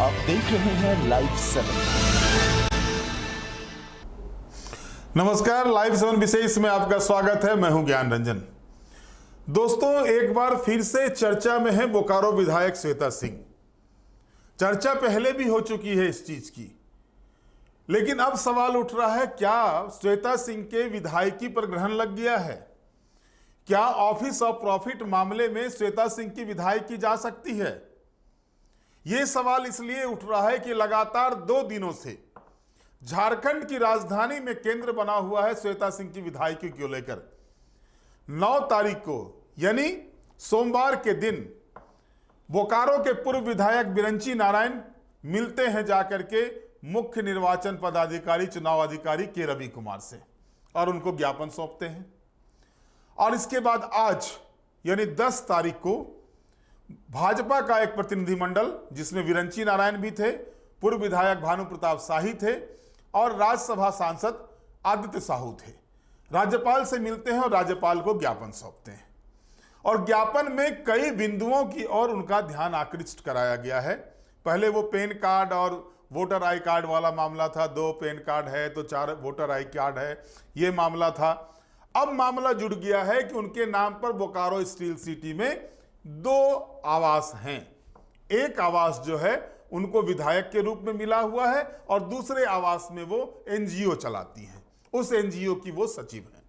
आप देख रहे हैं लाइव 7। नमस्कार, लाइव 7 विशेष में आपका स्वागत है। मैं हूं ज्ञान रंजन। दोस्तों, एक बार फिर से चर्चा में है बोकारो विधायक श्वेता सिंह। चर्चा पहले भी हो चुकी है इस चीज की, लेकिन अब सवाल उठ रहा है, क्या श्वेता सिंह के विधायकी पर ग्रहण लग गया है? क्या ऑफिस ऑफ प्रॉफिट मामले में श्वेता सिंह की विधायकी जा सकती है? यह सवाल इसलिए उठ रहा है कि लगातार 2 दिनों से झारखंड की राजधानी में केंद्र बना हुआ है श्वेता सिंह की विधायकी को लेकर। 9 तारीख को यानी सोमवार के दिन बोकारो के पूर्व विधायक बिरंची नारायण मिलते हैं जाकर के मुख्य निर्वाचन पदाधिकारी चुनाव अधिकारी के रवि कुमार से और उनको ज्ञापन सौंपते हैं। और इसके बाद आज यानी 10 तारीख को भाजपा का एक प्रतिनिधिमंडल, जिसमें बिरंची नारायण भी थे, पूर्व विधायक भानु प्रताप शाही थे और राज्यसभा सांसद आदित्य साहू थे, राज्यपाल से मिलते हैं और राज्यपाल को ज्ञापन सौंपते हैं। और ज्ञापन में कई बिंदुओं की ओर उनका ध्यान आकृष्ट कराया गया है। पहले वो पैन कार्ड और वोटर आई कार्ड वाला मामला था, 2 पैन कार्ड है तो 4 वोटर आई कार्ड है, ये मामला था। अब मामला जुड़ गया है कि उनके नाम पर बोकारो स्टील सिटी में 2 आवास हैं। एक आवास जो है उनको विधायक के रूप में मिला हुआ है और दूसरे आवास में वो एनजीओ चलाती हैं, उस एनजीओ की वो सचिव हैं।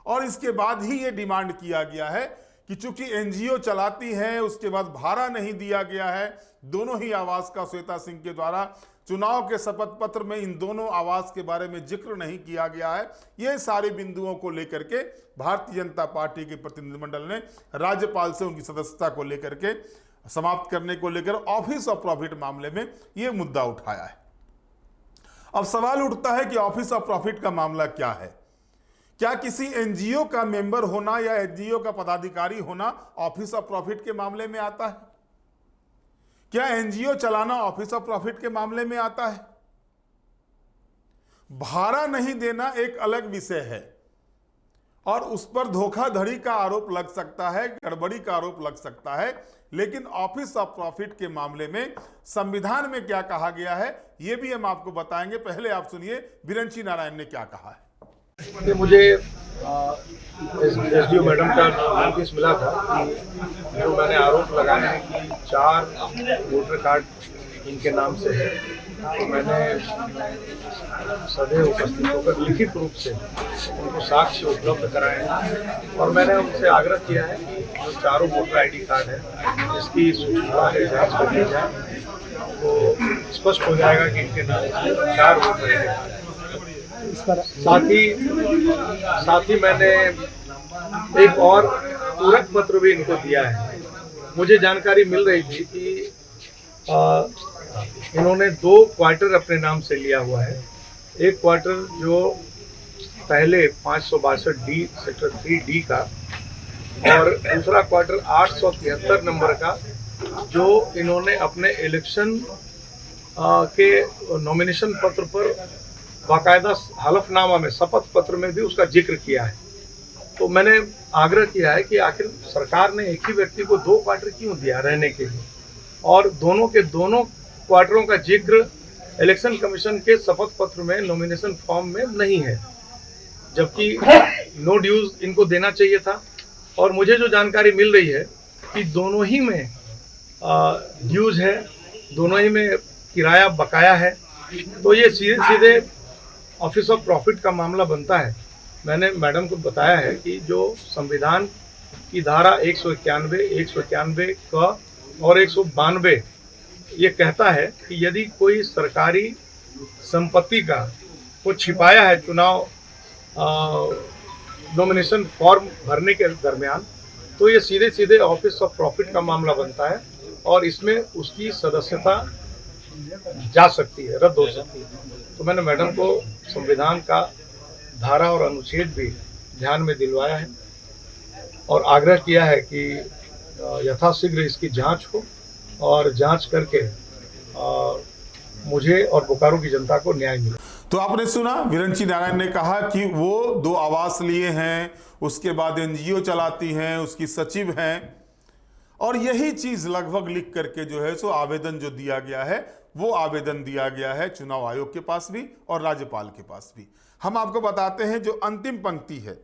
और इसके बाद ही ये डिमांड किया गया है कि चूंकि एनजीओ चलाती है, उसके बाद भाड़ा नहीं दिया गया है, दोनों ही आवास का श्वेता सिंह के द्वारा चुनाव के शपथ पत्र में इन दोनों आवास के बारे में जिक्र नहीं किया गया है। ये सारे बिंदुओं को लेकर के भारतीय जनता पार्टी के प्रतिनिधिमंडल ने राज्यपाल से उनकी सदस्यता को लेकर के समाप्त करने को लेकर ऑफिस ऑफ प्रॉफिट मामले में यह मुद्दा उठाया है। अब सवाल उठता है कि ऑफिस ऑफ प्रॉफिट का मामला क्या है? क्या किसी एनजीओ का मेंबर होना या एनजीओ का पदाधिकारी होना ऑफिस ऑफ प्रॉफिट के मामले में आता है? क्या एनजीओ चलाना ऑफिस ऑफ प्रॉफिट के मामले में आता है? भाड़ा नहीं देना एक अलग विषय है और उस पर धोखाधड़ी का आरोप लग सकता है, गड़बड़ी का आरोप लग सकता है, लेकिन ऑफिस ऑफ प्रॉफिट के मामले में संविधान में क्या कहा गया है यह भी हम आपको बताएंगे। पहले आप सुनिए बिरंची नारायण ने क्या कहा है। मुझे एसडीओ मैडम का नोटिस मिला था कि जो मैंने आरोप लगाए हैं कि 4 वोटर कार्ड इनके नाम से है, तो मैंने सदैव उपस्थित होकर लिखित रूप से उनको साक्ष्य उपलब्ध कराए हैं और मैंने उनसे आग्रह किया है कि जो 4 वोटर आईडी कार्ड है इसकी सूचना से जाँच कर ली जाए, तो स्पष्ट हो जाएगा कि इनके नाम से 4 वोटर आईडी कार्ड। साथ ही मैंने एक और पूरक पत्र भी इनको दिया है। मुझे जानकारी मिल रही थी कि इन्होंने 2 क्वार्टर अपने नाम से लिया हुआ है। एक क्वार्टर जो पहले 562D सेक्टर 3D का और दूसरा क्वार्टर 873 नंबर का, जो इन्होंने अपने इलेक्शन के नॉमिनेशन पत्र पर बाकायदा हलफनामा में, शपथ पत्र में भी उसका जिक्र किया है। तो मैंने आग्रह किया है कि आखिर सरकार ने एक ही व्यक्ति को 2 क्वार्टर क्यों दिया रहने के लिए, और दोनों के दोनों क्वार्टरों का जिक्र इलेक्शन कमीशन के शपथ पत्र में, नॉमिनेशन फॉर्म में नहीं है, जबकि नो ड्यूज इनको देना चाहिए था। और मुझे जो जानकारी मिल रही है कि दोनों ही में ड्यूज है, दोनों ही में किराया बकाया है, तो ये सीधे सीधे ऑफिस ऑफ प्रॉफिट का मामला बनता है। मैंने मैडम को बताया है कि जो संविधान की धारा 191, 191 क और 192 ये कहता है कि यदि कोई सरकारी संपत्ति का को छिपाया है चुनाव नॉमिनेशन फॉर्म भरने के दरमियान, तो ये सीधे सीधे ऑफिस ऑफ प्रॉफिट का मामला बनता है और इसमें उसकी सदस्यता जा सकती है, रद्द हो सकती है। तो मैंने मैडम को संविधान का धारा और अनुच्छेद भी ध्यान में दिलवाया है और आग्रह किया है कि यथाशीघ्र इसकी जांच हो और जांच करके मुझे और बोकारो की जनता को न्याय मिले। तो आपने सुना, बिरंची नारायण ने कहा कि वो 2 आवास लिए हैं, उसके बाद एनजीओ चलाती हैं, उसकी सचिव हैं, और यही चीज लगभग लिख करके जो है सो आवेदन जो दिया गया है वो आवेदन दिया गया है चुनाव आयोग के पास भी और राज्यपाल के पास भी। हम आपको बताते हैं जो अंतिम पंक्ति है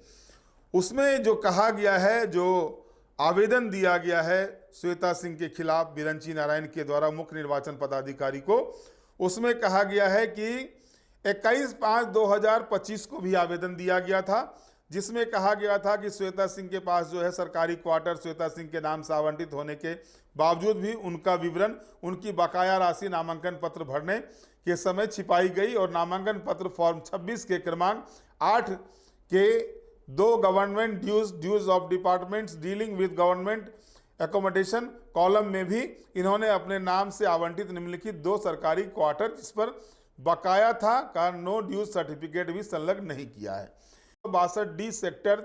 उसमें जो कहा गया है, जो आवेदन दिया गया है श्वेता सिंह के खिलाफ बिरंची नारायण के द्वारा मुख्य निर्वाचन पदाधिकारी को, उसमें कहा गया है कि 21/5/2025 को भी आवेदन दिया गया था, जिसमें कहा गया था कि श्वेता सिंह के पास जो है सरकारी क्वार्टर श्वेता सिंह के नाम से आवंटित होने के बावजूद भी उनका विवरण, उनकी बकाया राशि नामांकन पत्र भरने के समय छिपाई गई और नामांकन पत्र फॉर्म 26 के क्रमांक 8 के 2 government dues of departments dealing with government accommodation column में भी इन्होंने अपने नाम से आवंटित निम्नलिखित 2 सरकारी क्वार्टर जिस पर बकाया था का नो ड्यूज सर्टिफिकेट भी संलग्न नहीं किया है। 62D सेक्टर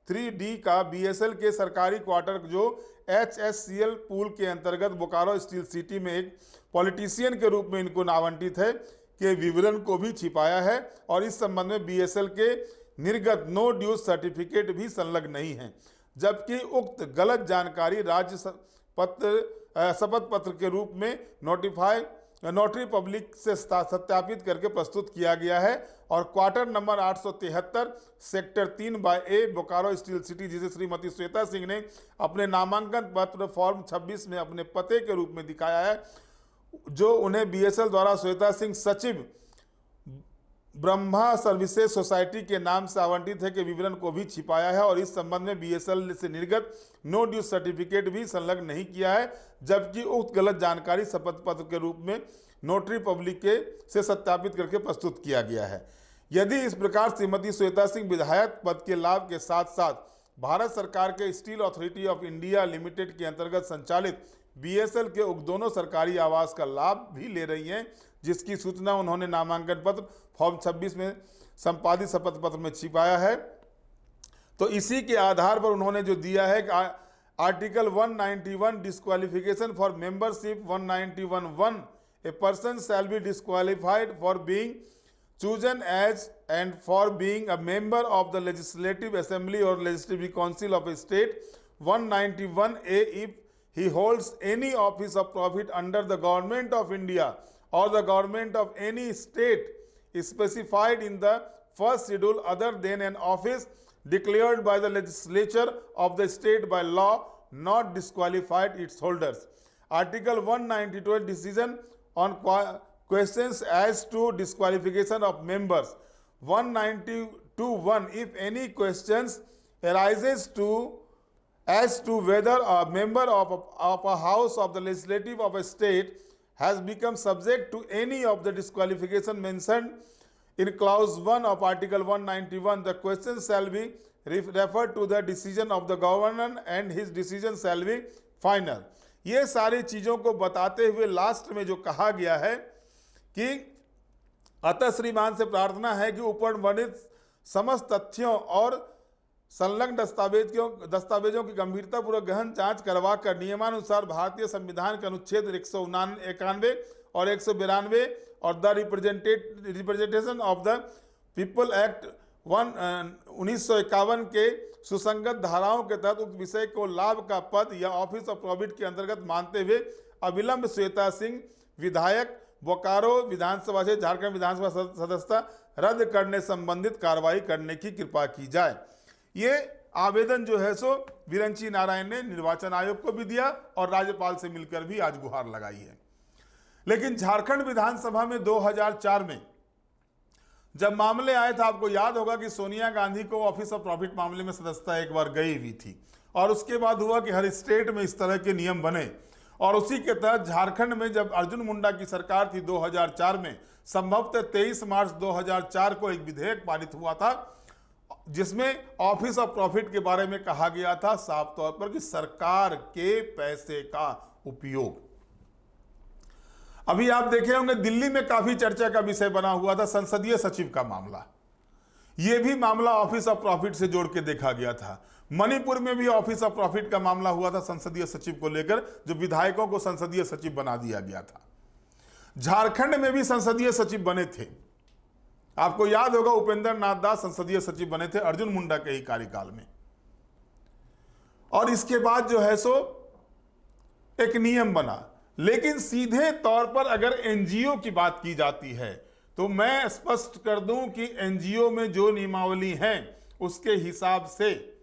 3D का बीएसएल के सरकारी क्वार्टर जो HSCL पूल के अंतर्गत बोकारो स्टील सिटी में एक पॉलिटिशियन के रूप में इनको आवंटित है के विवरण को भी छिपाया है और इस संबंध में बीएसएल के निर्गत नो ड्यूज सर्टिफिकेट भी संलग्न नहीं है, जबकि उक्त गलत जानकारी राज्य शपथ पत्र के रूप में नोटरी पब्लिक से सत्यापित करके प्रस्तुत किया गया है और quarter number 873 sector 3/A Bokaro steel city, जिसे श्रीमती श्वेता सिंह ने अपने नामांकन पत्र फॉर्म 26 में अपने पते के रूप में दिखाया है, जो उन्हें बीएसएल द्वारा श्वेता सिंह सचिव ब्रह्मा सर्विसेज सोसाइटी के नाम से आवंटित है के विवरण को भी छिपाया है और इस संबंध में बीएसएल से निर्गत नो ड्यूज सर्टिफिकेट भी संलग्न नहीं किया है, जबकि उक्त गलत जानकारी शपथ पत्र के रूप में नोटरी पब्लिक के से सत्यापित करके प्रस्तुत किया गया है। यदि इस प्रकार श्रीमती श्वेता सिंह विधायक पद के लाभ के साथ साथ भारत सरकार के steel authority of India limited के अंतर्गत संचालित बीएसएल के उक्त दोनों सरकारी आवास का लाभ भी ले रही हैं, जिसकी सूचना उन्होंने नामांकन पत्र फॉर्म 26 में संपादित शपथ पत्र में छिपाया है। तो इसी के आधार पर उन्होंने जो दिया है कि article 191 disqualification for membership 191(1) a person shall be disqualified for being chosen as and for being a member of the legislative assembly or legislative council of a state 191(a) if he holds any office of profit under the government of India or the government of any state specified in the first schedule other than an office declared by the legislature of the state by law not disqualified its holders. Article 192 decision on questions as to disqualification of members 192(1) if any questions arises as to whether a member of a house of the legislative of a state has become subject to any of the disqualification mentioned in clause 1 of article 191, the question shall be referred to the decision of the governor and his decision shall be final. ये सारी चीजों को बताते हुए last में जो कहा गया है कि अतः श्रीमान से प्रार्थना है कि ऊपर वर्णित समस्त तथ्यों और संलग्न दस्तावेजों की गंभीरतापूर्वक गहन जांच करवाकर नियमानुसार भारतीय संविधान के अनुच्छेद 191 और 192 और the representation of the people act 1951 के सुसंगत धाराओं के तहत उक्त विषय को लाभ का पद या ऑफिस ऑफ प्रॉफिट के अंतर्गत मानते हुए अविलंब श्वेता सिंह विधायक बोकारो विधानसभा से झारखंड विधानसभा सदस्यता रद्द करने संबंधित कार्रवाई करने की कृपा की जाए। ये आवेदन जो है सो बिरंची नारायण ने निर्वाचन आयोग को भी दिया और राज्यपाल से मिलकर भी आज गुहार लगाई है। लेकिन झारखंड विधानसभा में 2004 में जब मामले आए थे, आपको याद होगा कि सोनिया गांधी को ऑफिस ऑफ प्रॉफिट मामले में सदस्यता एक बार गई हुई थी और उसके बाद हुआ कि हर स्टेट में इस तरह के नियम बने और उसी के तहत झारखंड में जब अर्जुन मुंडा की सरकार थी 2004 में, संभवतः 23 मार्च 2004 को एक विधेयक पारित हुआ था जिसमें ऑफिस ऑफ प्रॉफिट के बारे में कहा गया था साफ तौर पर कि सरकार के पैसे का उपयोग। अभी आप देखे होंगे दिल्ली में काफी चर्चा का विषय बना हुआ था संसदीय सचिव का मामला। यह भी मामला ऑफिस ऑफ प्रॉफिट से जोड़ के देखा गया था। मणिपुर में भी ऑफिस ऑफ प्रॉफिट का मामला हुआ था संसदीय सचिव को लेकर, जो विधायकों को संसदीय सचिव बना दिया गया था। झारखंड में भी संसदीय सचिव बने थे, आपको याद होगा उपेंद्र नाथ दास संसदीय सचिव बने थे अर्जुन मुंडा के ही कार्यकाल में। और इसके बाद जो है सो एक नियम बना लेकिन सीधे तौर पर अगर एनजीओ की बात की जाती है तो मैं स्पष्ट कर दूं कि एनजीओ में जो नियमावली है उसके हिसाब से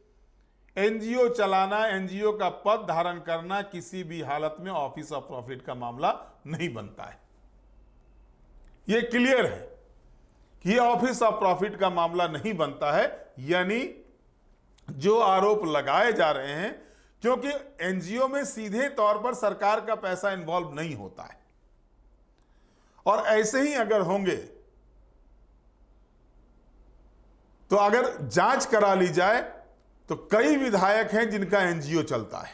एनजीओ चलाना, एनजीओ का पद धारण करना किसी भी हालत में ऑफिस ऑफ प्रॉफिट का मामला नहीं बनता है। यह क्लियर है कि यह ऑफिस ऑफ प्रॉफिट का मामला नहीं बनता है। यानी जो आरोप लगाए जा रहे हैं, क्योंकि एनजीओ में सीधे तौर पर सरकार का पैसा इन्वॉल्व नहीं होता है, और ऐसे ही अगर होंगे तो अगर जांच करा ली जाए तो कई विधायक हैं जिनका एनजीओ चलता है।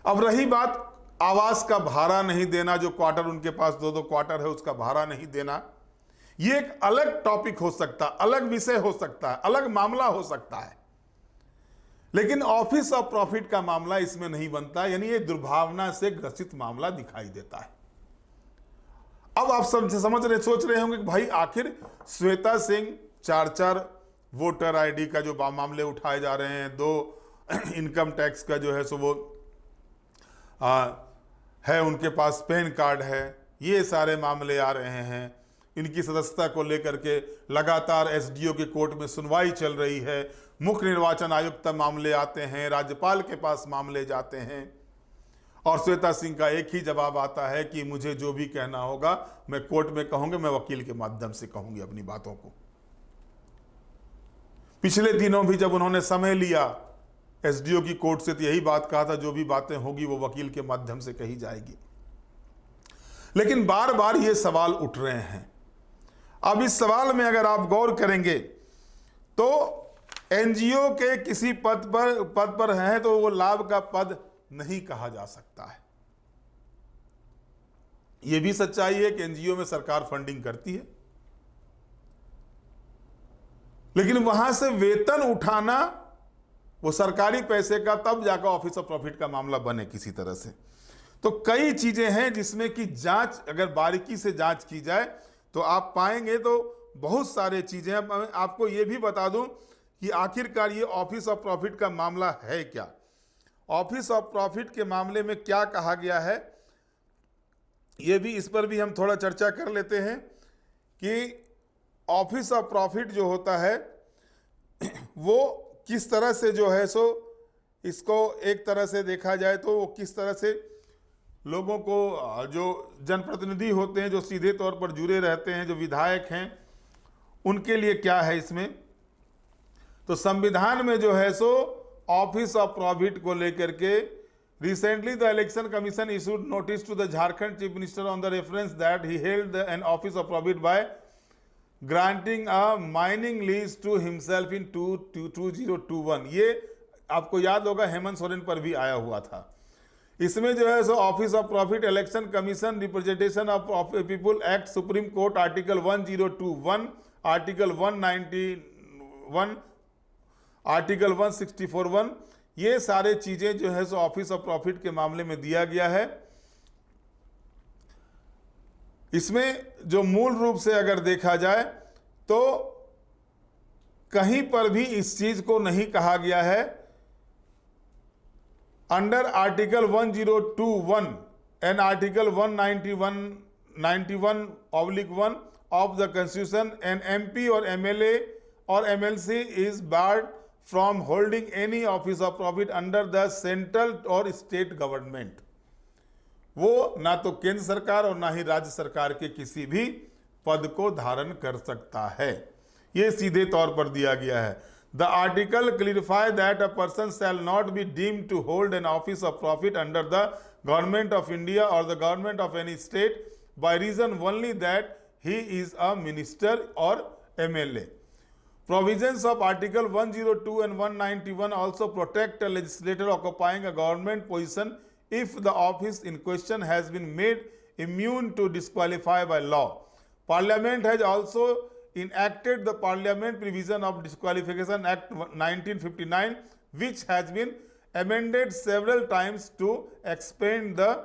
अब रही बात आवास का भाड़ा नहीं देना, जो क्वार्टर उनके पास 2-2 क्वार्टर है उसका भाड़ा नहीं देना, यह एक अलग टॉपिक हो सकता है, अलग विषय हो सकता है, अलग मामला हो सकता है, लेकिन ऑफिस ऑफ प्रॉफिट का मामला इसमें नहीं बनता। यानी ये दुर्भावना से ग्रसित मामला दिखाई देता है। अब आप सोच रहे होंगे कि भाई आखिर श्वेता सिंह 4-4 वोटर आईडी का जो मामले उठाए जा रहे हैं, 2 इनकम टैक्स का जो है सो वो है, उनके पास पैन कार्ड है, ये सारे मामले आ रहे हैं, इनकी सदस्यता को लेकर के लगातार एसडीओ के कोर्ट में सुनवाई चल रही है, मुख्य निर्वाचन आयुक्त तक मामले आते हैं, राज्यपाल के पास मामले जाते हैं, और श्वेता सिंह का एक ही जवाब आता है कि मुझे जो भी कहना होगा मैं कोर्ट में कहूंगी, मैं वकील के माध्यम से कहूंगी अपनी बातों को। पिछले दिनों भी जब उन्होंने समय लिया एसडीओ की कोर्ट से तो यही बात कहा था, जो भी बातें होगी वो वकील के माध्यम से कही जाएगी। लेकिन बार बार ये सवाल उठ रहे हैं। अब इस सवाल में अगर आप गौर करेंगे तो एनजीओ के किसी पद पर हैं तो वो लाभ का पद नहीं कहा जा सकता है। यह भी सच्चाई है कि एनजीओ में सरकार फंडिंग करती है, लेकिन वहां से वेतन उठाना वो सरकारी पैसे का, तब जाकर ऑफिस ऑफ प्रॉफिट का मामला बने किसी तरह से। तो कई चीजें हैं जिसमें कि जांच अगर बारीकी से जांच की जाए तो आप पाएंगे तो बहुत सारे चीजें। मैं आपको यह भी बता दूं कि आखिरकार ये ऑफिस ऑफ प्रॉफिट का मामला है क्या। ऑफिस ऑफ प्रॉफिट के मामले में क्या कहा गया है, ये भी, इस पर भी हम थोड़ा चर्चा कर लेते हैं कि ऑफिस ऑफ प्रॉफिट जो होता है वो किस तरह से जो है सो, इसको एक तरह से देखा जाए तो वो किस तरह से लोगों को, जो जनप्रतिनिधि होते हैं, जो सीधे तौर पर जुड़े रहते हैं, जो विधायक हैं, उनके लिए क्या है इसमें। तो संविधान में जो है सो ऑफिस ऑफ प्रॉफिट को लेकर के recently the election commission issued notice to the Jharkhand chief minister on the reference that he held an office of profit by granting a mining lease to himself in 2021। ये आपको याद होगा हेमंत सोरेन पर भी आया हुआ था। इसमें जो है सो office of profit, election commission, representation of people act, supreme court, article 1021, article 191, article 1641, ये सारे चीजें जो है सो ऑफिस ऑफ प्रॉफिट के मामले में दिया गया है। इसमें जो मूल रूप से अगर देखा जाए तो कहीं पर भी इस चीज को नहीं कहा गया है। Under article 1021 and article 191/1 of the constitution, an MP और एमएलए और MLC is barred from holding any office of profit under the central और स्टेट गवर्नमेंट। वो ना तो केंद्र सरकार और ना ही राज्य सरकार के किसी भी पद को धारण कर सकता है। ये सीधे तौर पर दिया गया है। The article clarify that a person shall not be deemed to hold an office of profit under the government of India और the government of any state by reason only that he is a minister और MLA. Provisions of Article 102 and 191 also protect a legislator occupying a government position if the office in question has been made immune to disqualify by law. Parliament has also enacted the Parliament Provision of Disqualification Act 1959, which has been amended several times to expand the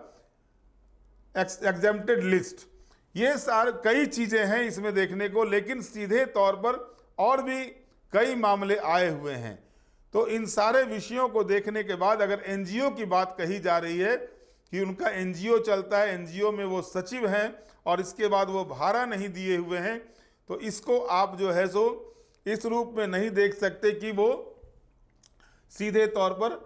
exempted list. ये सारे कई चीजें हैं इसमें देखने को, लेकिन सीधे तौर पर और भी कई मामले आए हुए हैं। तो इन सारे विषयों को देखने के बाद अगर एनजीओ की बात कही जा रही है कि उनका एनजीओ चलता है, एनजीओ में वो सचिव हैं और इसके बाद वो भाड़ा नहीं दिए हुए हैं, तो इसको आप जो है सो इस रूप में नहीं देख सकते कि वो सीधे तौर पर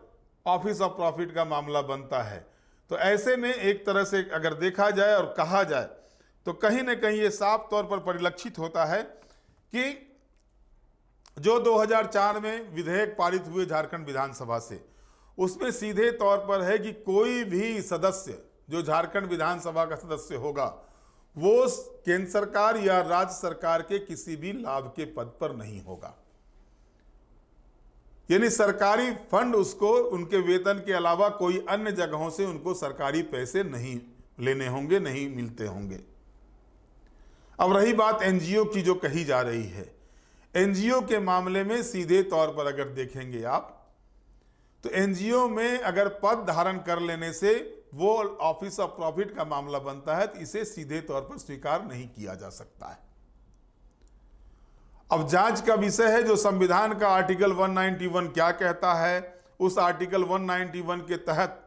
ऑफिस ऑफ प्रॉफिट का मामला बनता है। तो ऐसे में एक तरह से अगर देखा जाए और कहा जाए तो कहीं ना कहीं ये साफ तौर पर परिलक्षित होता है कि जो 2004 में विधेयक पारित हुए झारखंड विधानसभा से, उसमें सीधे तौर पर है कि कोई भी सदस्य जो झारखंड विधानसभा का सदस्य होगा वो केंद्र सरकार या राज्य सरकार के किसी भी लाभ के पद पर नहीं होगा। यानी सरकारी फंड उसको उनके वेतन के अलावा कोई अन्य जगहों से उनको सरकारी पैसे नहीं लेने होंगे, नहीं मिलते होंगे। अब रही बात एनजीओ की जो कही जा रही है, एनजीओ के मामले में सीधे तौर पर अगर देखेंगे आप तो एनजीओ में अगर पद धारण कर लेने से वो ऑफिस ऑफ प्रॉफिट का मामला बनता है तो इसे सीधे तौर पर स्वीकार नहीं किया जा सकता है। अब जांच का विषय है जो संविधान का आर्टिकल 191 क्या कहता है। उस आर्टिकल 191 के तहत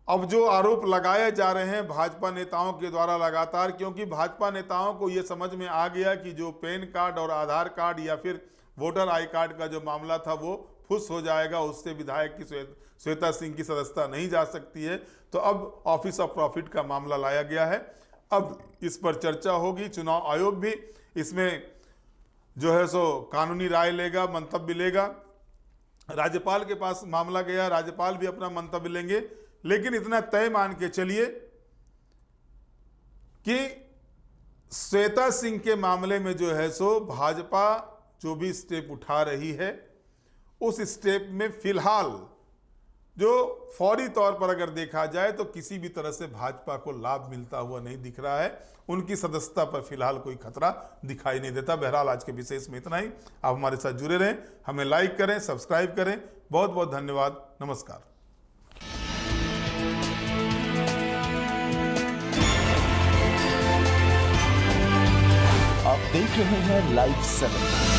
अब जो आरोप लगाए जा रहे हैं भाजपा नेताओं के द्वारा लगातार, क्योंकि भाजपा नेताओं को यह समझ में आ गया कि जो पैन कार्ड और आधार कार्ड या फिर वोटर आई कार्ड का जो मामला था वो फुस हो जाएगा, उससे विधायक की श्वेता सिंह की सदस्यता नहीं जा सकती है, तो अब ऑफिस ऑफ प्रॉफिट का मामला लाया गया है। अब इस पर चर्चा होगी, चुनाव आयोग भी इसमें जो है सो कानूनी राय लेगा, मंतव्य लेगा। राज्यपाल के पास मामला गया, राज्यपाल भी अपना मंतव्य लेंगे। लेकिन इतना तय मान के चलिए कि श्वेता सिंह के मामले में जो है सो भाजपा जो भी स्टेप उठा रही है उस स्टेप में फिलहाल जो फौरी तौर पर अगर देखा जाए तो किसी भी तरह से भाजपा को लाभ मिलता हुआ नहीं दिख रहा है। उनकी सदस्यता पर फिलहाल कोई खतरा दिखाई नहीं देता। बहरहाल आज के विशेष में इतना ही। आप हमारे साथ जुड़े रहें, हमें लाइक करें, सब्सक्राइब करें। बहुत बहुत धन्यवाद। नमस्कार। आप देख रहे हैं लाइव 7।